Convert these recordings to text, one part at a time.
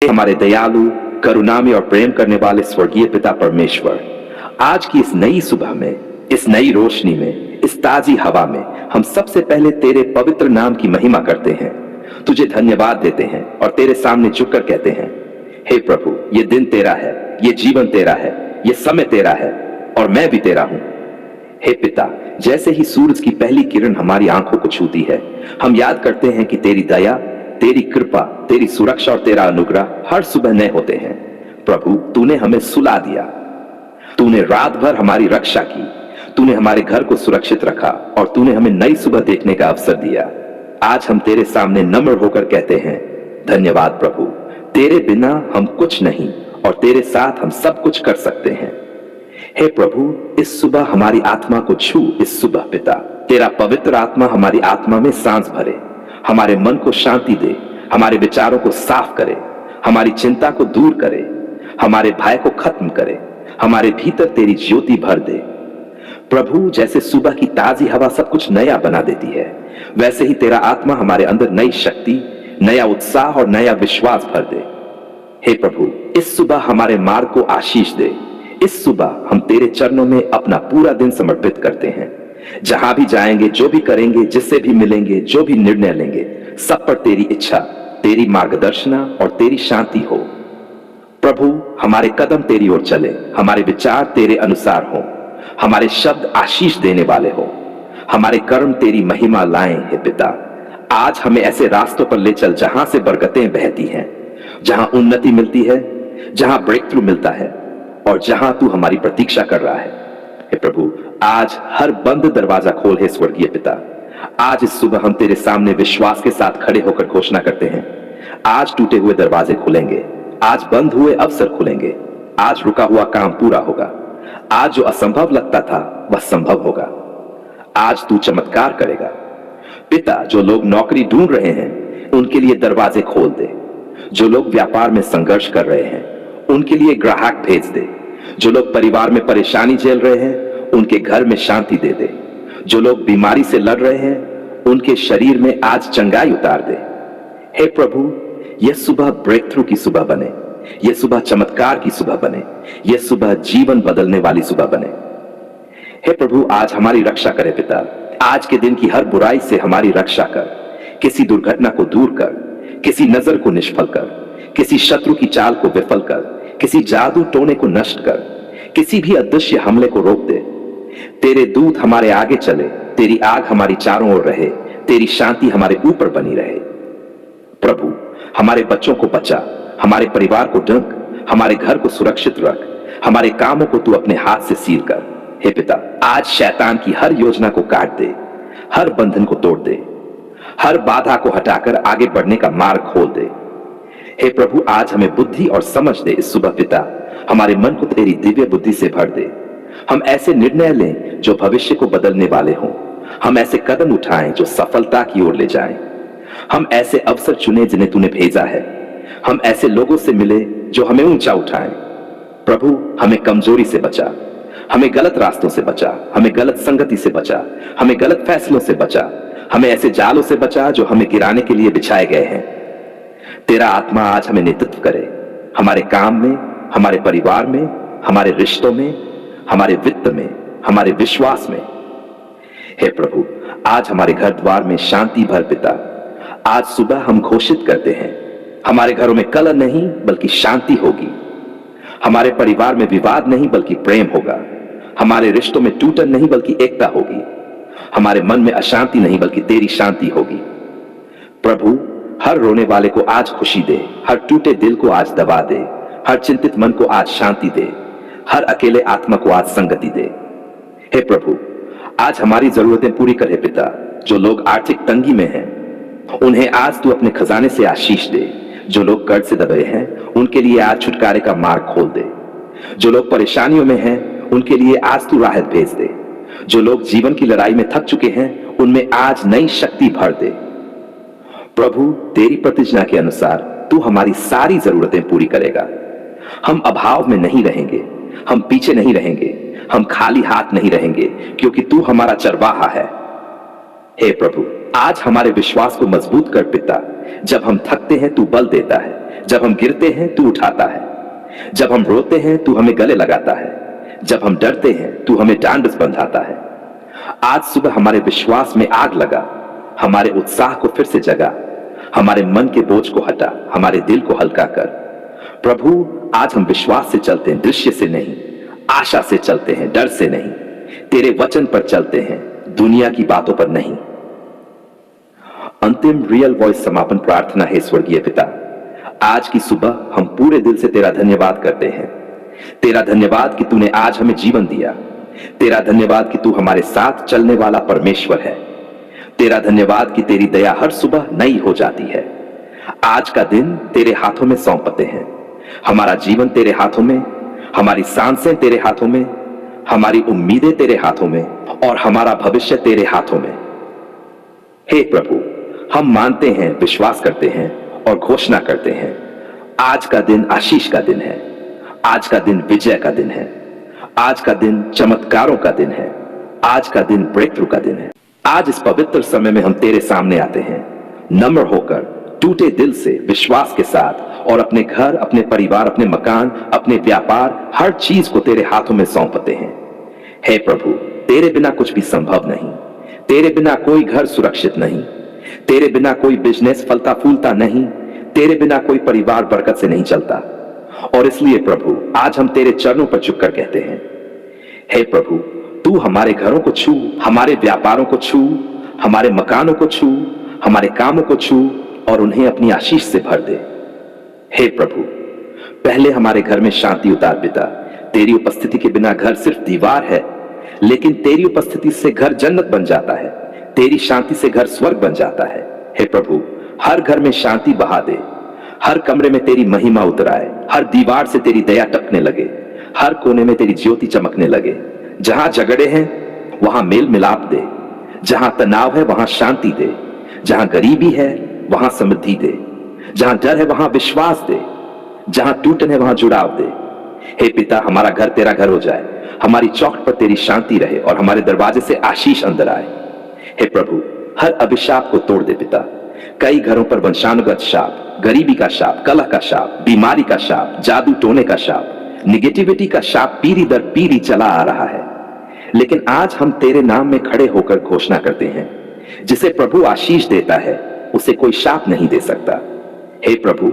हमारे दयालु, करुणामय और प्रेम करने वाले स्वर्गीय पिता परमेश्वर, आज की इस नई सुबह में, इस नई रोशनी में, इस ताजी हवा में हम सबसे पहले तेरे पवित्र नाम की महिमा करते हैं, तुझे धन्यवाद देते हैं और तेरे सामने झुककर कहते हैं, हे प्रभु, ये दिन तेरा है, ये जीवन तेरा है, ये समय तेरा है और मैं भी तेरा हूं। हे पिता, जैसे ही सूरज की पहली किरण हमारी आंखों को छूती है, हम याद करते हैं कि तेरी दया, तेरी कृपा, तेरी सुरक्षा और तेरा अनुग्रह हर सुबह नए होते हैं। प्रभु, तूने हमें सुला दिया, तूने रात भर हमारी रक्षा की, तूने हमारे घर को सुरक्षित रखा और तूने हमें नई सुबह देखने का अवसर दिया। आज हम तेरे सामने नम्र होकर कहते हैं, धन्यवाद प्रभु, तेरे बिना हम कुछ नहीं और तेरे साथ हम सब कुछ कर सकते हैं। हे प्रभु, इस सुबह हमारी आत्मा को छू। इस सुबह पिता, तेरा पवित्र आत्मा हमारी आत्मा में सांस भरे, हमारे मन को शांति दे, हमारे विचारों को साफ करे, हमारी चिंता को दूर करे, हमारे भय को खत्म करे, हमारे भीतर तेरी ज्योति भर दे। प्रभु, जैसे सुबह की ताजी हवा सब कुछ नया बना देती है, वैसे ही तेरा आत्मा हमारे अंदर नई शक्ति, नया उत्साह और नया विश्वास भर दे। हे प्रभु, इस सुबह हमारे मार्ग को आशीष दे। इस सुबह हम तेरे चरणों में अपना पूरा दिन समर्पित करते हैं। जहां भी जाएंगे, जो भी करेंगे, जिससे भी मिलेंगे, जो भी निर्णय लेंगे, सब पर तेरी इच्छा, तेरी मार्गदर्शना और तेरी शांति हो। प्रभु, हमारे कदम तेरी ओर चले, हमारे विचार तेरे अनुसार हो, हमारे शब्द आशीष देने वाले हो, हमारे कर्म तेरी महिमा लाएं। हे पिता, आज हमें ऐसे रास्तों पर ले चल जहां से बरकतें बहती हैं, जहां उन्नति मिलती है, जहां ब्रेक थ्रू मिलता है और जहां तू हमारी प्रतीक्षा कर रहा है। हे प्रभु, आज हर बंद दरवाजा खोल। हे स्वर्गीय पिता, आज इस सुबह हम तेरे सामने विश्वास के साथ खड़े होकर घोषणा करते हैं, आज टूटे हुए दरवाजे खुलेंगे, आज बंद हुए अवसर खुलेंगे, आज रुका हुआ काम पूरा होगा, आज जो असंभव लगता था वह संभव होगा, आज तू चमत्कार करेगा। पिता, जो लोग नौकरी ढूंढ रहे हैं उनके लिए दरवाजे खोल दे, जो लोग व्यापार में संघर्ष कर रहे हैं उनके लिए ग्राहक भेज दे, जो लोग परिवार में परेशानी झेल रहे हैं उनके घर में शांति दे दे, जो लोग बीमारी से लड़ रहे हैं उनके शरीर में आज चंगाई उतार दे। हे प्रभु, यह सुबह ब्रेक थ्रू की सुबह बने, यह सुबह चमत्कार की सुबह बने, यह सुबह जीवन बदलने वाली सुबह बने। हे प्रभु, आज हमारी रक्षा करे पिता, आज के दिन की हर बुराई से हमारी रक्षा कर, किसी दुर्घटना को दूर कर, किसी नजर को निष्फल कर, किसी शत्रु की चाल को विफल कर, किसी जादू टोने को नष्ट कर, किसी भी अदृश्य हमले को रोक दे। तेरे दूत हमारे आगे चले, तेरी आग हमारी चारों ओर रहे, तेरी शांति हमारे ऊपर बनी रहे। प्रभु, हमारे बच्चों को बचा, हमारे परिवार को ढक, हमारे घर को सुरक्षित रख, हमारे कामों को तू अपने हाथ से सील कर। हे पिता, आज शैतान की हर योजना को काट दे, हर बंधन को तोड़ दे, हर बाधा को हटाकर आगे बढ़ने का मार्ग खोल दे। हे प्रभु, आज हमें बुद्धि और समझ दे। इस सुबह पिता, हमारे मन को तेरी दिव्य बुद्धि से भर दे। हम ऐसे निर्णय लें जो भविष्य को बदलने वाले हों, हम ऐसे कदम उठाएं जो सफलता की ओर ले जाएं, हम ऐसे अवसर चुने जिन्हें तूने भेजा है, हम ऐसे लोगों से मिले जो हमें ऊंचा उठाएं। प्रभु, हमें कमजोरी से बचा, हमें गलत रास्तों से बचा, हमें गलत संगति से बचा, हमें गलत फैसलों से बचा, हमें ऐसे जालों से बचा जो हमें गिराने के लिए बिछाए गए हैं। तेरा आत्मा आज हमें नेतृत्व करे, हमारे काम में, हमारे परिवार में, हमारे रिश्तों में, हमारे वित्त में, हमारे विश्वास में। हे प्रभु, आज हमारे घर द्वार में शांति भर पिता। आज सुबह हम घोषित करते हैं, हमारे घरों में कलह नहीं बल्कि शांति होगी, हमारे परिवार में विवाद नहीं बल्कि प्रेम होगा, हमारे रिश्तों में टूटन नहीं बल्कि एकता होगी, हमारे मन में अशांति नहीं बल्कि तेरी शांति होगी। प्रभु, हर रोने वाले को आज खुशी दे, हर टूटे दिल को आज दबा दे, हर चिंतित मन को आज शांति दे, हर अकेले आत्मा को आज संगति दे। हे प्रभु, आज हमारी जरूरतें पूरी करे पिता। जो लोग आर्थिक तंगी में हैं उन्हें आज तू अपने खजाने से आशीष दे, जो लोग कर्ज से दबे हैं उनके लिए आज छुटकारे का मार्ग खोल दे, जो लोग परेशानियों में हैं उनके लिए आज तू राहत भेज दे, जो लोग जीवन की लड़ाई में थक चुके हैं उनमें आज नई शक्ति भर दे। प्रभु, तेरी प्रतिज्ञा के अनुसार तू हमारी सारी जरूरतें पूरी करेगा। हम अभाव में नहीं रहेंगे, हम पीछे नहीं रहेंगे, हम खाली हाथ नहीं रहेंगे, क्योंकि तू हमारा चरवाहा है। हे प्रभु, आज हमारे विश्वास को मजबूत कर पिता। जब हम थकते हैं तू बल देता है, जब हम गिरते हैं तू उठाता है, जब हम रोते हैं तू हमें गले लगाता है, जब हम डरते हैं तू हमें डांडस बंधाता है। आज सुबह हमारे विश्वास में आग लगा, हमारे उत्साह को फिर से जगा, हमारे मन के बोझ को हटा, हमारे दिल को हल्का कर। प्रभु आज हम विश्वास से चलते हैं, दृश्य से नहीं, आशा से चलते हैं, डर से नहीं, तेरे वचन पर चलते हैं, दुनिया की बातों पर नहीं। अंतिम रियल वॉइस समापन प्रार्थना है। स्वर्गीय पिता, आज की सुबह हम पूरे दिल से तेरा धन्यवाद करते हैं। तेरा धन्यवाद कि तूने आज हमें जीवन दिया। तेरा धन्यवाद कि तू हमारे साथ चलने वाला परमेश्वर है। तेरा धन्यवाद कि तेरी दया हर सुबह नई हो जाती है। आज का दिन तेरे हाथों में सौंपते हैं। हमारा जीवन तेरे हाथों में, हमारी सांसें तेरे हाथों में, हमारी उम्मीदें तेरे हाथों में और हमारा भविष्य तेरे हाथों में। हे प्रभु, हम मानते हैं, विश्वास करते हैं और घोषणा करते हैं, आज का दिन आशीष का दिन है, आज का दिन विजय का दिन है, आज का दिन चमत्कारों का दिन है, आज का दिन ब्रेक थ्रू का दिन है। आज इस पवित्र समय में हम तेरे सामने आते हैं, नम्र होकर, टूटे दिल से, विश्वास के साथ, और अपने घर, अपने परिवार, अपने मकान, अपने व्यापार, हर चीज को तेरे हाथों में सौंपते हैं। हे प्रभु, तेरे बिना कुछ भी संभव नहीं, तेरे बिना कोई घर सुरक्षित नहीं, तेरे बिना कोई बिजनेस फलता फूलता नहीं, तेरे बिना कोई परिवार बरकत से नहीं चलता। और इसलिए प्रभु, आज हम तेरे चरणों पर झुककर कहते हैं, हे प्रभु, तू हमारे घरों को छू, हमारे व्यापारों को छू, हमारे मकानों को छू, हमारे कामों को छू और उन्हें अपनी आशीष से भर दे। हे प्रभु, पहले हमारे घर में शांति उतार पिता। तेरी उपस्थिति के बिना घर सिर्फ दीवार है, लेकिन तेरी उपस्थिति से घर जन्नत बन जाता है, तेरी शांति से घर स्वर्ग बन जाता है। हे प्रभु, हर घर में शांति बहा दे, हर कमरे में तेरी महिमा उतराए, हर दीवार से तेरी दया टपकने लगे, हर कोने में तेरी ज्योति चमकने लगे। जहां झगड़े हैं वहां मेल मिलाप दे, जहां तनाव है वहां शांति दे, जहां गरीबी है वहां समृद्धि दे, जहां डर है वहां विश्वास दे, जहां टूटन है वहां जुड़ाव दे। हे पिता, हमारा घर तेरा घर हो जाए, हमारी चौखट पर तेरी शांति रहे और हमारे दरवाजे से आशीष अंदर आए। हे प्रभु, हर अभिशाप को तोड़ दे पिता। कई घरों पर वंशानुगत शाप, गरीबी का शाप, कलह का शाप, बीमारी का शाप, जादू टोने का शाप, निगेटिविटी का शाप पीढ़ी दर पीढ़ी चला आ रहा है। लेकिन आज हम तेरे नाम में खड़े होकर घोषणा करते हैं, जिसे प्रभु आशीष देता है उसे कोई शाप नहीं दे सकता। हे प्रभु,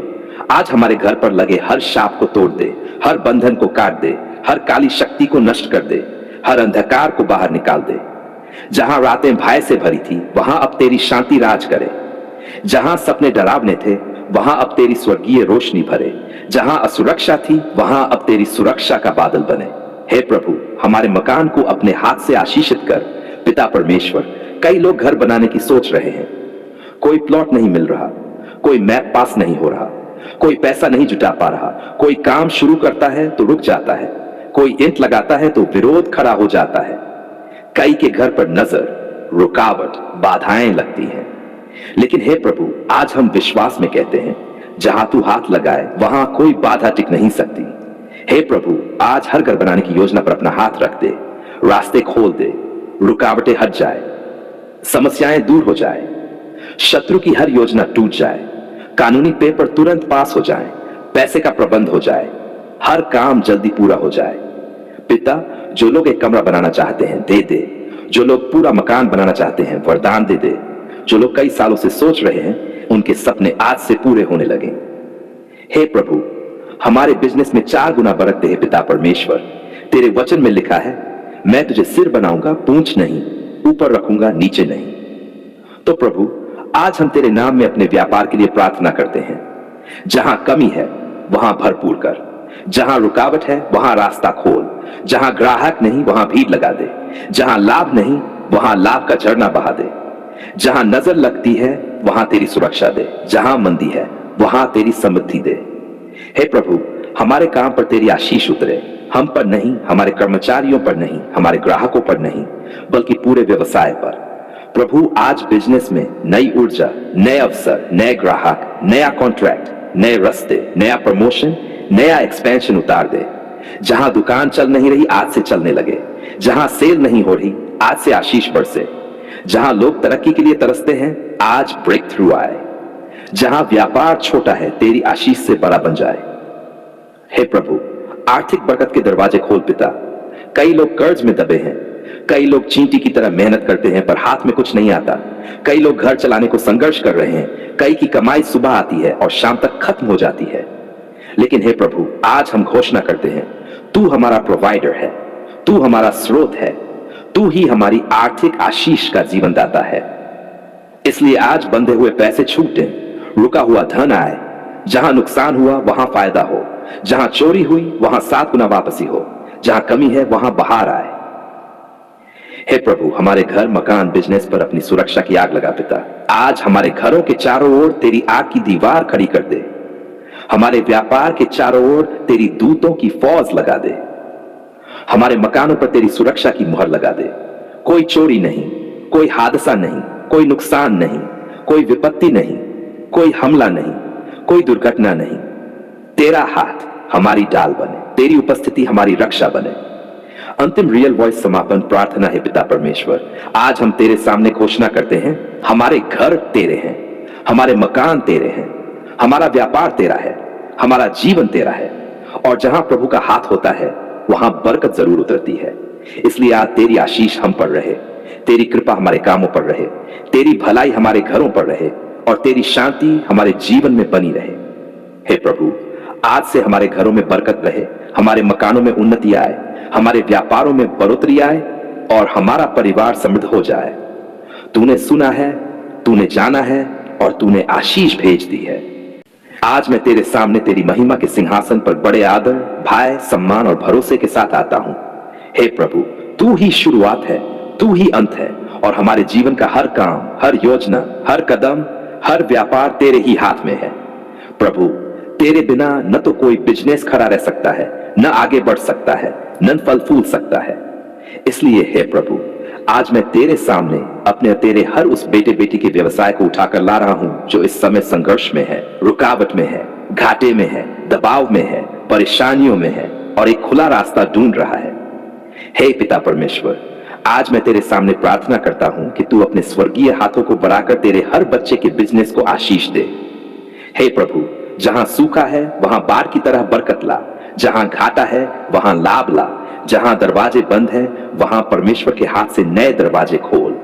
आज हमारे घर पर लगे हर शाप को तोड़ दे, हर बंधन को काट दे, हर काली शक्ति को नष्ट कर दे, हर अंधकार को बाहर निकाल दे। जहां रातें भय से भरी थी वहां अब तेरी शांति राज करे, जहां सपने डरावने थे वहां अब तेरी स्वर्गीय रोशनी भरे, जहां असुरक्षा थी वहां अब तेरी सुरक्षा का बादल बने। हे प्रभु, हमारे मकान को अपने हाथ से आशीषित कर पिता परमेश्वर। कई लोग घर बनाने की सोच रहे हैं, कोई प्लॉट नहीं मिल रहा, कोई मैप पास नहीं हो रहा, कोई पैसा नहीं जुटा पा रहा, कोई काम शुरू करता है तो रुक जाता है, कोई ईंट लगाता है तो विरोध खड़ा हो जाता है। कई के घर पर नजर, रुकावट, बाधाएं लगती हैं। लेकिन हे प्रभु, आज हम विश्वास में कहते हैं, जहां तू हाथ लगाए वहां कोई बाधा टिक नहीं सकती। हे प्रभु, आज हर घर बनाने की योजना पर अपना हाथ रख दे, रास्ते खोल दे, रुकावटें हट जाए, समस्याएं दूर हो जाए, शत्रु की हर योजना टूट जाए, कानूनी पेपर तुरंत पास हो जाए, पैसे का प्रबंध हो जाए, हर काम जल्दी पूरा हो जाए। पिता, जो लोग एक कमरा बनाना चाहते हैं दे दे, जो लोग पूरा मकान बनाना चाहते हैं वरदान दे दे, जो लोग कई सालों से सोच रहे हैं उनके सपने आज से पूरे होने लगे। हे प्रभु, हमारे बिजनेस में 4 गुना बरकते हैं पिता परमेश्वर। तेरे वचन में लिखा है, मैं तुझे सिर बनाऊंगा पूंछ नहीं, ऊपर रखूंगा नीचे नहीं। तो प्रभु, आज हम तेरे नाम में अपने व्यापार के लिए प्रार्थना करते हैं। जहां कमी है वहां भरपूर कर, जहां रुकावट है वहां रास्ता खोल, जहां ग्राहक नहीं वहां भीड़ लगा दे, जहां लाभ नहीं वहां लाभ का झरना बहा दे, जहां नजर लगती है वहां तेरी सुरक्षा दे, जहां मंदी है वहां तेरी समृद्धि दे। हे प्रभु, हमारे काम पर तेरी आशीष उतरे, हम पर नहीं, हमारे कर्मचारियों पर नहीं, हमारे ग्राहकों पर नहीं, बल्कि पूरे व्यवसाय पर। प्रभु, आज बिजनेस में नई ऊर्जा, नए अवसर, नए ग्राहक, नया कॉन्ट्रैक्ट, नए रास्ते, नया प्रमोशन, नया एक्सपेंशन उतार दे। जहां दुकान चल नहीं रही आज से चलने लगे, जहां सेल नहीं हो रही आज से आशीष बरसे, जहां लोग तरक्की के लिए तरसते हैं आज ब्रेक थ्रू आए, जहां व्यापार छोटा है तेरी आशीष से बड़ा बन जाए। हे प्रभु, आर्थिक बरकत के दरवाजे खोल पिता। कई लोग कर्ज में दबे हैं, कई लोग चींटी की तरह मेहनत करते हैं पर हाथ में कुछ नहीं आता। कई लोग घर चलाने को संघर्ष कर रहे हैं, कई की कमाई सुबह आती है और शाम तक खत्म हो जाती है। लेकिन हे प्रभु, आज हम घोषणा करते हैं, तू हमारा प्रोवाइडर है, तू हमारा स्रोत है, तू ही हमारी आर्थिक आशीष का जीवन दाता है। इसलिए आज बंधे हुए पैसे छूटे, रुका हुआ धन आए, जहां नुकसान हुआ वहां फायदा हो, जहां चोरी हुई वहां 7 गुना वापसी हो, जहां कमी है वहां बहार आए। हे प्रभु, हमारे घर, मकान, बिजनेस पर अपनी सुरक्षा की आग लगा पिता। आज हमारे घरों के चारों ओर तेरी आग की दीवार खड़ी कर दे। हमारे व्यापार के चारों ओर तेरी दूतों की फौज लगा दे। हमारे मकानों पर तेरी सुरक्षा की मुहर लगा दे। कोई चोरी नहीं, कोई हादसा नहीं, कोई नुकसान नहीं, कोई विपत्ति नहीं, कोई हमला नहीं, कोई दुर्घटना नहीं। तेरा हाथ हमारी डाल बने, तेरी उपस्थिति हमारी रक्षा बने। अंतिम रियल वॉइस समापन प्रार्थना है पिता परमेश्वर, आज हम तेरे सामने घोषणा करते हैं, हमारे घर तेरे हैं, हमारे मकान तेरे हैं, हमारा व्यापार तेरा है, हमारा जीवन तेरा है, और जहां प्रभु का हाथ होता है वहां बरकत जरूर उतरती है। इसलिए आज तेरी आशीष हम पर रहे, तेरी कृपा हमारे कामों पर रहे, तेरी भलाई हमारे घरों पर रहे, और तेरी शांति हमारे जीवन में बनी रहे। हे प्रभु, आज से हमारे घरों में बरकत रहे, हमारे मकानों में उन्नति आए, हमारे व्यापारों में बढ़ोतरी आए, और हमारा परिवार समृद्ध हो जाए। तूने सुना है, तूने जाना है, और तूने आशीष भेज दी है। आज मैं तेरे सामने तेरी महिमा के सिंहासन पर बड़े आदर, भय, सम्मान और भरोसे के साथ आता हूं। हे प्रभु, तू ही शुरुआत है, तू ही अंत है, और हमारे जीवन का हर काम, हर योजना, हर कदम, हर व्यापार तेरे ही हाथ में है। प्रभु, तेरे बिना न तो कोई बिजनेस खड़ा रह सकता है, न आगे बढ़ सकता है, न फल फूल सकता है। इसलिए हे प्रभु, आज मैं तेरे सामने अपने तेरे हर उस बेटे बेटी के व्यवसाय को उठाकर ला रहा हूं जो इस समय संघर्ष में है, रुकावट में है, घाटे में है, दबाव में है, परेशानियों में है, और एक खुला रास्ता ढूंढ रहा है। हे पिता परमेश्वर, आज मैं तेरे सामने प्रार्थना करता हूं कि तू अपने स्वर्गीय हाथों को बढ़ाकर तेरे हर बच्चे के बिजनेस को आशीष दे। हे प्रभु, जहां सूखा है वहां बाढ़ की तरह बरकत ला, जहां घाटा है वहां लाभ ला, जहां दरवाजे बंद हैं वहां परमेश्वर के हाथ से नए दरवाजे खोल।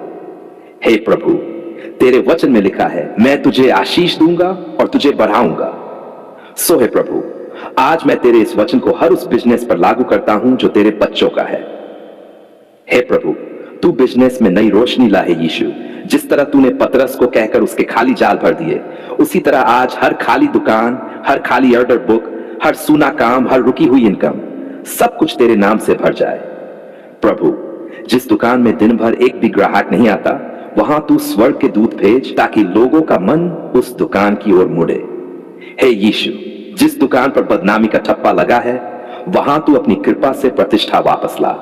हे प्रभु, तेरे वचन में लिखा है, मैं तुझे आशीष दूंगा और तुझे बढ़ाऊंगा। सो हे प्रभु, आज मैं तेरे इस वचन को हर उस बिजनेस पर लागू करता हूं जो तेरे बच्चों का है। हे प्रभु, तू बिजनेस में नई रोशनी ला है यीशु। जिस तरह तूने पतरस को कहकर उसके खाली जाल भर दिए, उसी तरह आज हर खाली दुकान, हर खाली ऑर्डर बुक, हर सूना काम, हर रुकी हुई इनकम, सब कुछ तेरे नाम से भर जाए। प्रभु, जिस दुकान में दिन भर एक भी ग्राहक नहीं आता, वहां तू स्वर्ग के दूत भेज ताकि लोगों का मन उस दुकान की ओर मुड़े। हे यीशु, जिस दुकान पर बदनामी का ठप्पा लगा है, वहां तू अपनी कृपा से प्रतिष्ठा वापस ला।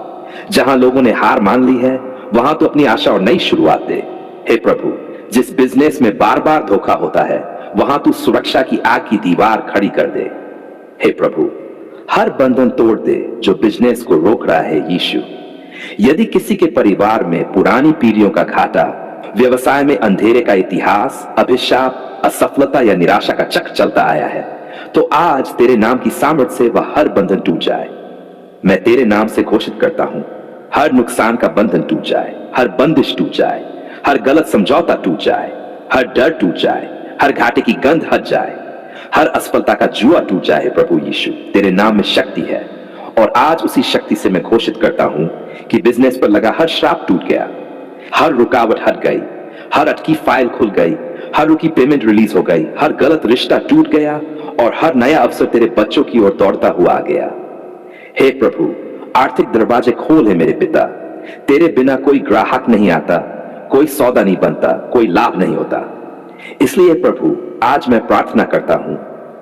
जहां लोगों ने हार मान ली है, वहां तू अपनी आशा और नई शुरुआत दे। हे प्रभु, जिस बिजनेस में बार बार धोखा होता है, वहां तू सुरक्षा की आग की दीवार खड़ी कर दे। हे प्रभु, हर बंधन तोड़ दे जो बिजनेस को रोक रहा है यीशु। यदि किसी के परिवार में पुरानी पीढ़ियों का घाटा, व्यवसाय में अंधेरे का इतिहास, अभिशाप, असफलता या निराशा का चक्र चलता आया है, तो आज तेरे नाम की सामर्थ्य से वह हर बंधन टूट जाए। मैं तेरे नाम से घोषित करता हूं, हर नुकसान का बंधन टूट जाए, हर बंदिश टूट जाए, हर गलत समझौता टूट जाए, हर डर टूट जाए, हर घाटे की गंध हट जाए, हर असफलता का जुआ टूट जाए। प्रभु यीशु, तेरे नाम में शक्ति है, और आज उसी शक्ति से मैं घोषित करता हूं कि बिजनेस पर लगा हर श्राप टूट गया, हर रुकावट हट गई, हर अटकी फाइल खुल गई, हर रुकी पेमेंट रिलीज हो गई, हर गलत रिश्ता टूट गया, और हर नया अवसर तेरे बच्चों की ओर दौड़ता हुआ आ गया। हे प्रभु, आर्थिक दरवाजे खोल है मेरे पिता। तेरे बिना कोई ग्राहक नहीं आता, कोई सौदा नहीं बनता, कोई लाभ नहीं होता। इसलिए प्रभु, आज मैं प्रार्थना करता हूं,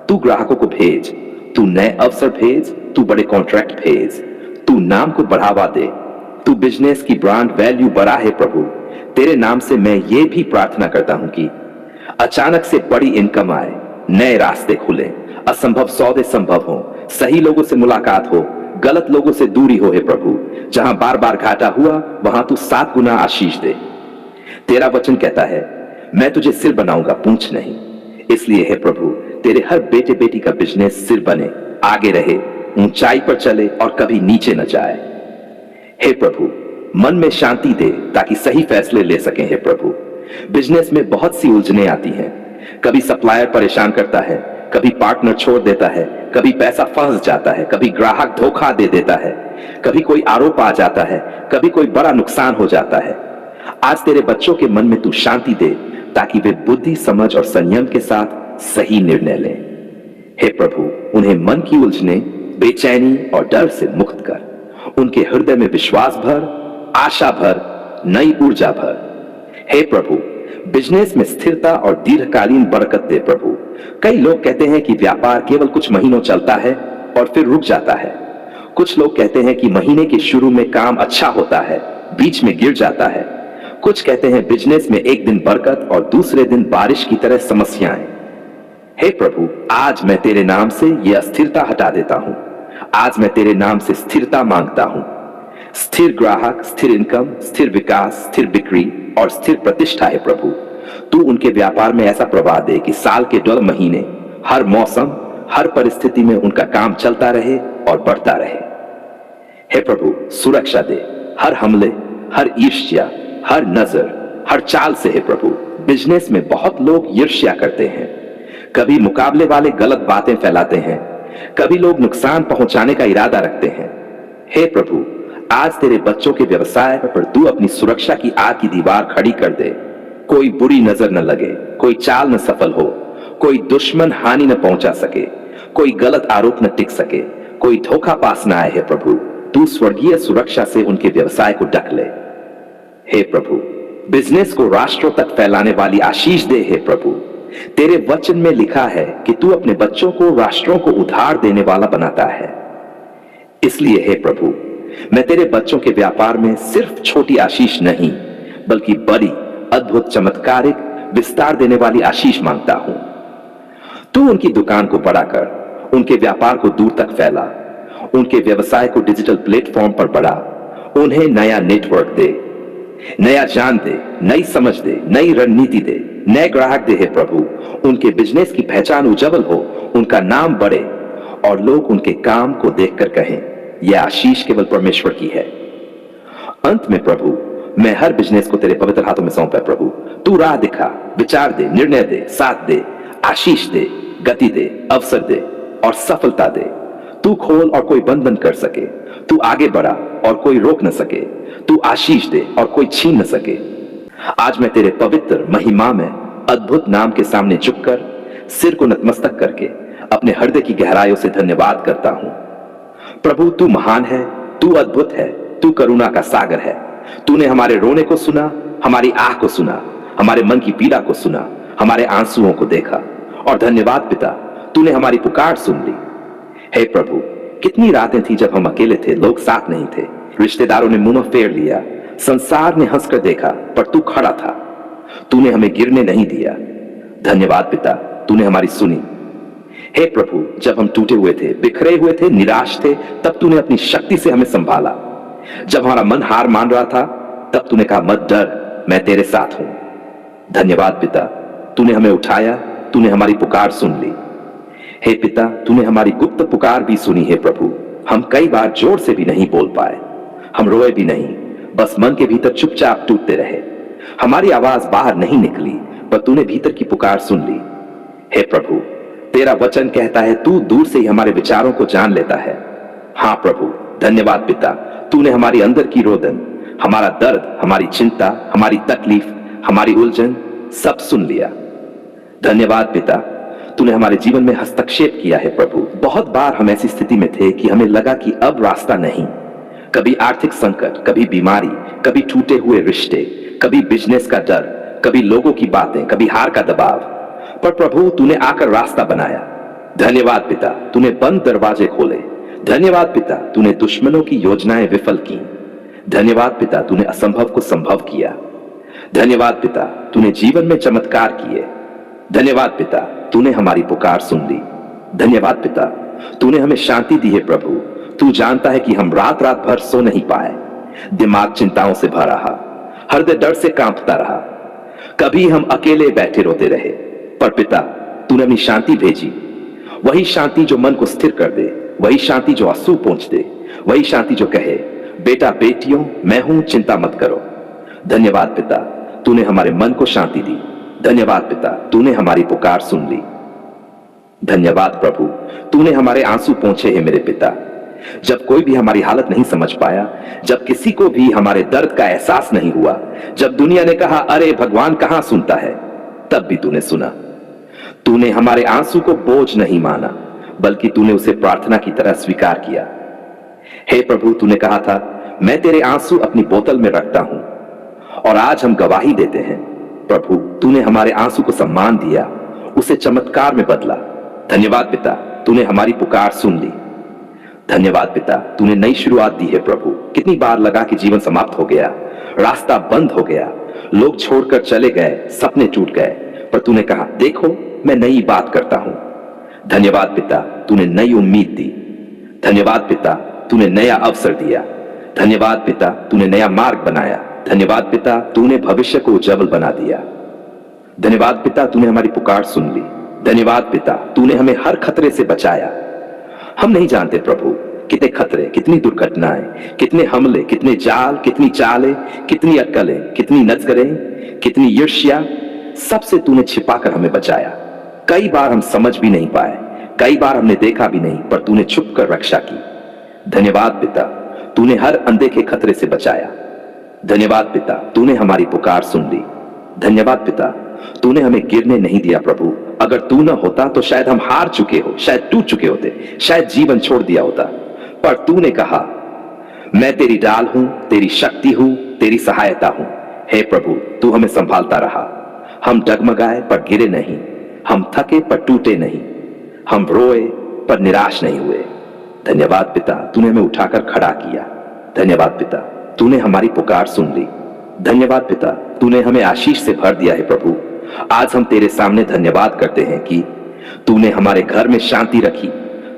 तू ग्राहकों को भेज, तू नए अवसर भेज, तू बड़े कॉन्ट्रैक्ट भेज, तू नाम को बढ़ावा दे, तू बिजनेस की ब्रांड वैल्यू बढ़ा है। प्रभु, तेरे नाम से मैं ये भी प्रार्थना करता हूं कि अचानक से बड़ी इनकम आए, नए रास्ते खुले, असंभव सौदे संभव हो, सही लोगों से मुलाकात हो, गलत लोगों से दूरी हो। हे प्रभु, जहां बार बार घाटा हुआ वहां तू 7 गुना आशीष दे। तेरा वचन कहता है, मैं तुझे सिर बनाऊंगा, पूंछ नहीं। इसलिए हे प्रभु, तेरे हर बेटे बेटी का बिजनेस सिर बने, आगे रहे, ऊंचाई पर चले और कभी नीचे न जाए। हे प्रभु, मन में शांति दे ताकि सही फैसले ले सकें। हे प्रभु, बिजनेस में बहुत सी उलझनें आती हैं। कभी सप्लायर परेशान करता है, कभी पार्टनर छोड़ देता है, कभी पैसा फंस जाता है, कभी ग्राहक धोखा दे देता है, कभी कोई आरोप आ जाता है, कभी कोई बड़ा नुकसान हो जाता है। आज तेरे बच्चों के मन में तू शांति दे ताकि वे बुद्धि, समझ और संयम के साथ सही निर्णय लें। हे प्रभु, उन्हें मन की उलझने, बेचैनी और डर से मुक्त कर। उनके हृदय में विश्वास भर, आशा भर, नई ऊर्जा भर। हे प्रभु, बिजनेस में स्थिरता और दीर्घकालीन बरकत दे प्रभु। कई लोग कहते हैं कि व्यापार केवल कुछ महीनों चलता है और फिर रुक जाता है। कुछ लोग कहते हैं कि महीने के शुरू में काम अच्छा होता है, बीच में गिर जाता है। कुछ कहते हैं बिजनेस में एक दिन बरकत और दूसरे दिन बारिश की तरह समस्याएं। हे प्रभु, आज मैं तेरे नाम से यह अस्थिरता हटा देता हूं। आज मैं तेरे नाम से स्थिरता मांगता हूं। स्थिर ग्राहक, स्थिर इनकम, स्थिर विकास, स्थिर बिक्री और स्थिर प्रतिष्ठा है प्रभु। तू उनके व्यापार में ऐसा प्रवाह दे कि साल के 12 महीने, हर मौसम, हर परिस्थिति में उनका काम चलता रहे और बढ़ता रहे। हे प्रभु, सुरक्षा दे हर हमले, हर ईर्ष्या, हर नजर, हर चाल से। हे प्रभु, बिजनेस में बहुत लोग ईर्ष्या करते हैं। कभी मुकाबले वाले गलत बातें फैलाते हैं, कभी लोग नुकसान पहुंचाने का इरादा रखते हैं। हे प्रभु, आज तेरे बच्चों के व्यवसाय पर तू अपनी सुरक्षा की आग की दीवार खड़ी कर दे। कोई बुरी नजर न लगे, कोई चाल न सफल हो, कोई दुश्मन हानि न पहुंचा सके, कोई गलत आरोप न टिक सके, कोई धोखा पास न आए। हे प्रभु, तू स्वर्गीय सुरक्षा से उनके व्यवसाय को ढक ले। हे प्रभु, बिजनेस को राष्ट्रों तक फैलाने वाली आशीष दे। हे प्रभु, तेरे वचन में लिखा है कि तू अपने बच्चों को राष्ट्रों को उधार देने वाला बनाता है। इसलिए हे प्रभु, मैं तेरे बच्चों के व्यापार में सिर्फ छोटी आशीष नहीं, बल्कि बड़ी, अद्भुत, चमत्कारिक, विस्तार देने वाली आशीष मांगता हूं। तू उनकी दुकान को बड़ा कर, उनके व्यापार को दूर तक फैला, उनके व्यवसाय को डिजिटल प्लेटफॉर्म पर बढ़ा, उन्हें नया नेटवर्क दे, नया जान दे, नई समझ दे, नई रणनीति दे, नए ग्राहक दे। हे प्रभु, उनके बिजनेस की पहचान उज्जवल हो, उनका नाम बढ़े और लोग उनके काम को देखकर कहें, यह आशीष केवल परमेश्वर की है। अंत में प्रभु, मैं हर बिजनेस को तेरे पवित्र हाथों में सौंपा प्रभु। तू राह दिखा, विचार दे, निर्णय दे, साथ दे, आशीष दे, गति दे, अवसर दे और सफलता दे। तू खोल और कोई बंद न कर सके, तू आगे बढ़ा और कोई रोक न सके, तू आशीष दे और कोई छीन न सके। आज मैं तेरे पवित्र, महिमा में अद्भुत नाम के सामने झुककर, सिर को नतमस्तक करके अपने हृदय की गहराइयों से धन्यवाद करता हूं। प्रभु, तू महान है, तू अद्भुत है, तू करुणा का सागर है। तूने हमारे रोने को सुना, हमारी आह को सुना, हमारे मन की पीड़ा को सुना, हमारे आंसुओं को देखा। और धन्यवाद पिता, तूने हमारी पुकार सुन ली। हे प्रभु, कितनी रातें थी जब हम अकेले थे, लोग साथ नहीं थे, रिश्तेदारों ने मुंह फेर लिया, संसार ने हंसकर देखा, पर तू खड़ा था। तूने हमें गिरने नहीं दिया। धन्यवाद पिता, तूने हमारी सुनी। हे प्रभु, जब हम टूटे हुए थे, बिखरे हुए थे, निराश थे, तब तूने अपनी शक्ति से हमें संभाला। जब हमारा मन हार मान रहा था, तब तूने कहा, मत डर, मैं तेरे साथ हूं। धन्यवाद पिता, तूने हमें उठाया, तूने हमारी पुकार सुन ली। हे पिता, तूने हमारी गुप्त पुकार भी सुनी। हे प्रभु, हम कई बार जोर से भी नहीं बोल पाए, हम रोए भी नहीं, बस मन के भीतर चुपचाप टूटते रहे। हमारी आवाज बाहर नहीं निकली, पर तूने भीतर की पुकार सुन ली। हे प्रभु, तेरा वचन कहता है, तू दूर से ही हमारे विचारों को जान लेता है। हां प्रभु, धन्यवाद पिता, तूने हमारी अंदर की रोदन, हमारा दर्द, हमारी चिंता, हमारी तकलीफ, हमारी उलझन सब सुन लिया। धन्यवाद पिता, तूने हमारे जीवन में हस्तक्षेप किया है। प्रभु, बहुत बार हम ऐसी स्थिति में थे कि हमें लगा कि अब रास्ता नहीं। कभी आर्थिक संकट, कभी बीमारी, कभी टूटे हुए रिश्ते, कभी बिजनेस का डर, कभी लोगों की बातें, कभी हार का दबाव। पर प्रभु, तूने आकर रास्ता बनाया। धन्यवाद पिता, तूने बंद दरवाजे खोले। धन्यवाद पिता, तूने दुश्मनों की योजनाएं विफल की। धन्यवाद पिता, तूने असंभव को संभव किया। धन्यवाद पिता, तूने जीवन में चमत्कार किए। धन्यवाद पिता, तूने हमारी पुकार सुन ली। धन्यवाद पिता, तूने हमें शांति दी है। प्रभु, तू जानता है कि हम रात रात भर सो नहीं पाए, दिमाग चिंताओं से भरा रहा, हृदय डर से कांपता रहा। कभी हम अकेले बैठे रोते रहे, पर पिता, तूने अपनी शांति भेजी, वही शांति जो मन को स्थिर कर दे, वही शांति जो आंसू पोंछ दे, वही शांति जो कहे बेटा बेटियों मैं हूं, चिंता मत करो। धन्यवाद पिता, तूने हमारे मन को शांति दी। धन्यवाद पिता, तूने हमारी पुकार सुन ली। धन्यवाद प्रभु, तूने हमारे आंसू पोंछे हैं मेरे पिता। जब कोई भी हमारी हालत नहीं समझ पाया, जब किसी को भी हमारे दर्द का एहसास नहीं हुआ, जब दुनिया ने कहा अरे भगवान कहां सुनता है, तब भी तूने सुना। तूने हमारे आंसू को बोझ नहीं माना, बल्कि तूने उसे प्रार्थना की तरह स्वीकार किया। हे प्रभु, तूने कहा था मैं तेरे आंसू अपनी बोतल में रखता हूं, और आज हम गवाही देते हैं प्रभु, तूने हमारे आंसू को सम्मान दिया, उसे चमत्कार में बदला। धन्यवाद पिता, तूने हमारी पुकार सुन ली। धन्यवाद पिता, तूने नई शुरुआत दी है प्रभु। कितनी बार लगा कि जीवन समाप्त हो गया, रास्ता बंद हो गया, लोग छोड़कर चले गए, सपने टूट गए, पर तूने कहा देखो मैं नई बात करता हूं। धन्यवाद पिता, तूने नई उम्मीद दी। धन्यवाद पिता, तूने नया अवसर दिया। धन्यवाद पिता, तूने नया मार्ग बनाया। धन्यवाद पिता, तूने भविष्य को उज्जवल बना दिया। धन्यवाद पिता, तूने हमारी पुकार सुन ली। धन्यवाद पिता, तूने हमें हर खतरे से बचाया। हम नहीं जानते प्रभु कितने खतरे, कितनी दुर्घटनाएं, कितने हमले, कितने जाल, कितनी चालें, कितनी अटकलें, कितनी नजरें, कितनी ईर्ष्या, सबसे तूने छिपाकर हमें बचाया। कई बार हम समझ भी नहीं पाए, कई बार हमने देखा भी नहीं, पर तूने छुपकर रक्षा की। धन्यवाद पिता, तूने हर अनदेखे खतरे से बचाया। धन्यवाद पिता, तूने हमारी पुकार सुन ली। धन्यवाद पिता, तूने हमें गिरने नहीं दिया प्रभु। अगर तू न होता तो शायद हम हार चुके हो, शायद टूट चुके होते, शायद जीवन छोड़ दिया होता, पर तूने कहा मैं तेरी डाल हूं, तेरी शक्ति हूं, तेरी सहायता हूं। हे प्रभु, तू हमें संभालता रहा। हम डगमगाए पर गिरे नहीं, हम थके पर टूटे नहीं, हम रोए पर निराश नहीं हुए। धन्यवाद पिता, तूने हमें उठाकर खड़ा किया। धन्यवाद पिता, तूने हमारी पुकार सुन ली। धन्यवाद पिता, तूने हमें आशीष से भर दिया है प्रभु। आज हम तेरे सामने धन्यवाद करते हैं कि तूने हमारे घर में शांति रखी,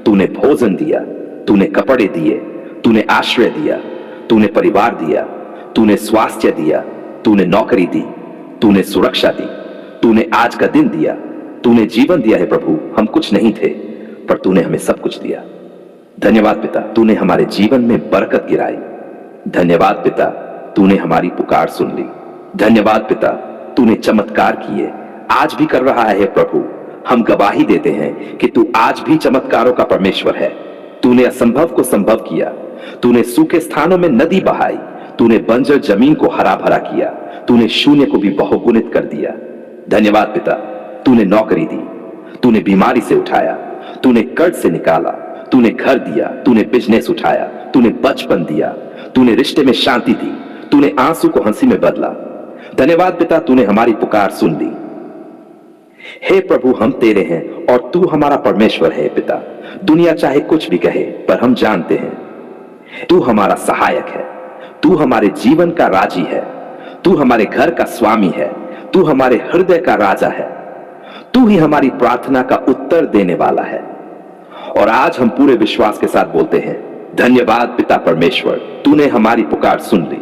तूने भोजन दिया, तूने कपड़े दिए, तूने आश्रय दिया, तूने परिवार दिया, तूने स्वास्थ्य दिया, तूने नौकरी दी, तूने सुरक्षा दी, तूने आज का दिन दिया, तूने जीवन दिया है प्रभु। हम कुछ नहीं थे, पर तूने हमें सब कुछ दिया। धन्यवाद पिता, तूने हमारे जीवन में बरकत गिराई। धन्यवाद पिता, तूने हमारी पुकार सुन ली। धन्यवाद पिता, तूने चमत्कार किए, आज भी कर रहा है प्रभु। हम गवाही देते हैं कि तू आज भी चमत्कारों का परमेश्वर है। तूने असंभव को संभव किया, तूने सूखे स्थानों में नदी बहाई, तूने बंजर जमीन को हरा भरा किया, तूने शून्य को भी बहुगुणित कर दिया। धन्यवाद पिता, तूने नौकरी दी, तूने बीमारी से उठाया, तूने कर्ज से निकाला, तूने घर दिया, तूने बिजनेस उठाया, तूने बचपन दिया, तूने रिश्ते में शांति दी, तूने आंसू को हंसी में बदला। धन्यवाद पिता, तूने हमारी पुकार सुन ली। हे प्रभु, हम तेरे हैं और तू हमारा परमेश्वर है पिता। दुनिया चाहे कुछ भी कहे, पर हम जानते हैं तू हमारा सहायक है, तू हमारे जीवन का राजी है, तू हमारे घर का स्वामी है, तू हमारे हृदय का राजा है, तू ही हमारी प्रार्थना का उत्तर देने वाला है। और आज हम पूरे विश्वास के साथ बोलते हैं धन्यवाद पिता परमेश्वर, तूने हमारी पुकार सुन ली।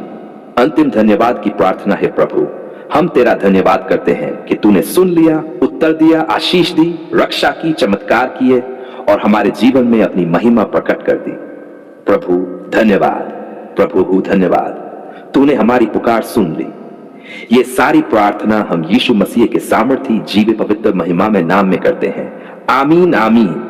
अंतिम धन्यवाद की प्रार्थना है प्रभु, हम तेरा धन्यवाद करते हैं कि तूने सुन लिया, उत्तर दिया, आशीष दी, रक्षा की, चमत्कार किए और हमारे जीवन में अपनी महिमा प्रकट कर दी। प्रभु धन्यवाद, प्रभु धन्यवाद, तूने हमारी पुकार सुन ली। ये सारी प्रार्थना हम यीशु मसीह के सामर्थी जीवित पवित्र महिमा में नाम में करते हैं। आमीन आमीन।